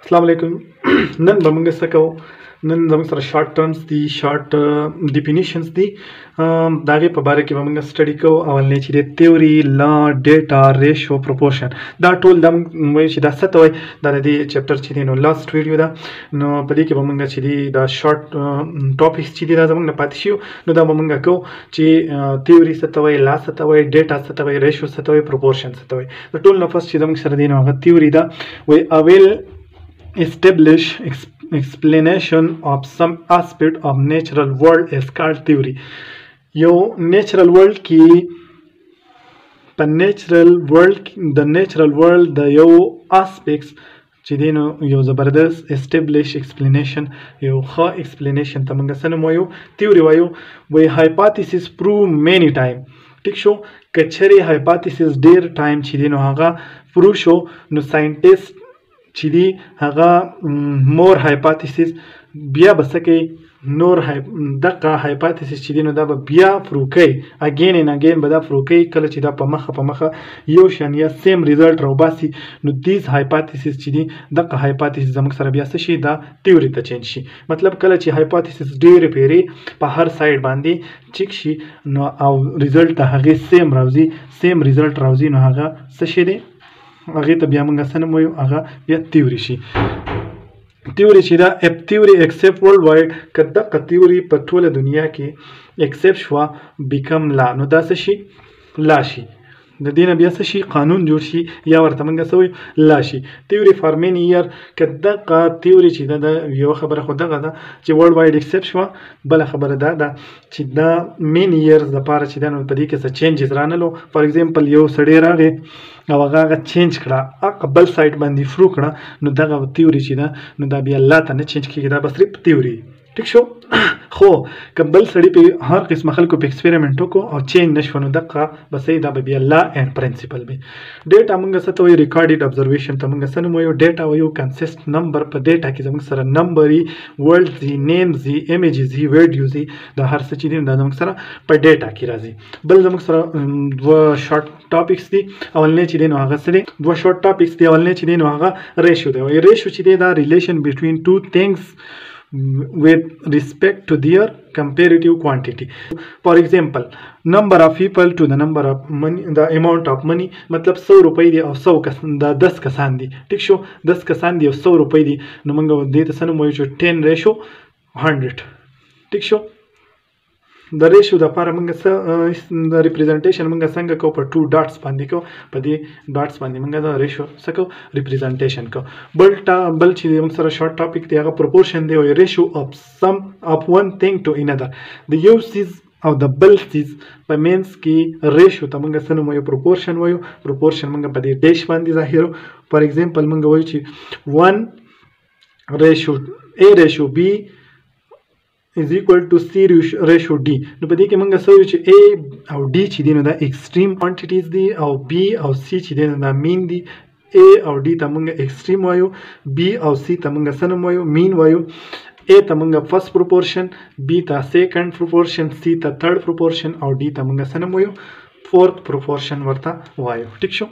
Assalamu alaikum. Nan bamunga sakau. Nan zamung sara short terms di short definitions di. Dage pa bare ki bamunga study ko awal ne chide theory, law, data, ratio, proportion. Da tool dam moy chida satawai da di chapter chide no last video da no padi ki bamunga chidi da short topics chidi da zamung na patishu no da bamunga ko chi theory satawai, law satawai, data satawai, ratio satawai, proportion satawai. The tool na first chidam sara di no theory da we awel establish explanation of some aspect of natural world is called theory. Yo natural world ki the natural world the yo aspects chidino yo zabardast establish explanation yo kha explanation tamanga sanamo theory wayo we hypothesis prove many time ठीक शो कचरे hypothesis der time chidino haga prove show no scientist chidi haga more hypothesis bia basake nor daqa hypothesis chidi no da bia frukai again and again bada frukai kala chida pamaha yo shania same result robasi no these hypothesis chidi daqa hypothesis zamak sara bia sashi da theory ta change shi matlab kala chi hypothesis dere pere pa har side bandi chik shi no au result ta hage same result rawzi no haga sashi de هغه ته بیا موږ سره مو هغه بیا تیوري شي تیوري چې دا اپ تیوري ایکسپټ ورلد وایډ کدا ک تیوري په ټوله دنیا کې ایکسپټ شو بیکم لا نو دا څه شي لا شي د دینه بیا څه شي قانون جوړ شي یا ورته موږ سوي لا شي تیوري فار مینی ایئر کدا ک تیوري چې دا یو خبره خو دغه ده چې ورلد وایډ ایکسپټ شو بل خبره ده چې دا مینی ایئرز د پاره چې دا نو په دې کې څه چینجز رانلو فار ایگزامپل یو سړی راغی او هغه چینج کړه قبل سایت باندې فرو کړه نو دغه تیوري چې دا نو دا بیا الله ته نه چینج کیږي دا بس صرف تیوري ٹھیک شو خو قبل سړی په هر قسم خلکو په ایکسپریمنت وکړو او چینج نشو نو دغه بس دا بیا الله اند پرنسپل به ډیټا موږ څه ته وی ریکارډډ ابزرویشن ته موږ سره یو ډیټا یو کنسیست نمبر په ډیټا کې زموږ سره نمبر ای ورډ دی نیمز دی ایمیجز دی ویډیوز دی دا هر څه چې دی دا زموږ سره په ډیټا کې راځي بل زموږ سره دوه شارټ ټاپکس دی اولنې چې دی نو هغه سره دوه شارټ ټاپکس دی اولنې چې دی نو هغه ریشیو دی ریشیو چې دی دا ریلیشن بټوین ټو things with respect to their comparative quantity. For example, number of people to the number of money, the amount of money. मतलब 100 रुपए दी और 100 का 10 कसान दी ठीक शो 10 कसान दी और 100 रुपए दी नो मंगा देते सन मोय 10:100 ठीक show the ratio the para manga the representation manga sanga ko per 2 dots bandi ko padi dots bandi manga the ratio sako representation ko bal chi manga sara short topic the proportion the ratio of some of one thing to another the uses of the bulls by means ki ratio ta manga sanu moyo proportion manga padi dash bandi zahiro for example manga wayo chi 1 ratio a ratio b is equal to C ratio D. نو په دې کې موږ سوي چې A او D چې دي نو دا extreme quantities دي او B او C چې دي نو دا mean دي A او D ته موږ extreme وایو B او C ته موږ سن وایو mean وایو A ته موږ first proportion B ته second proportion C ته third proportion او D ته موږ سن وایو fourth proportion ورته وایو ٹھیک شو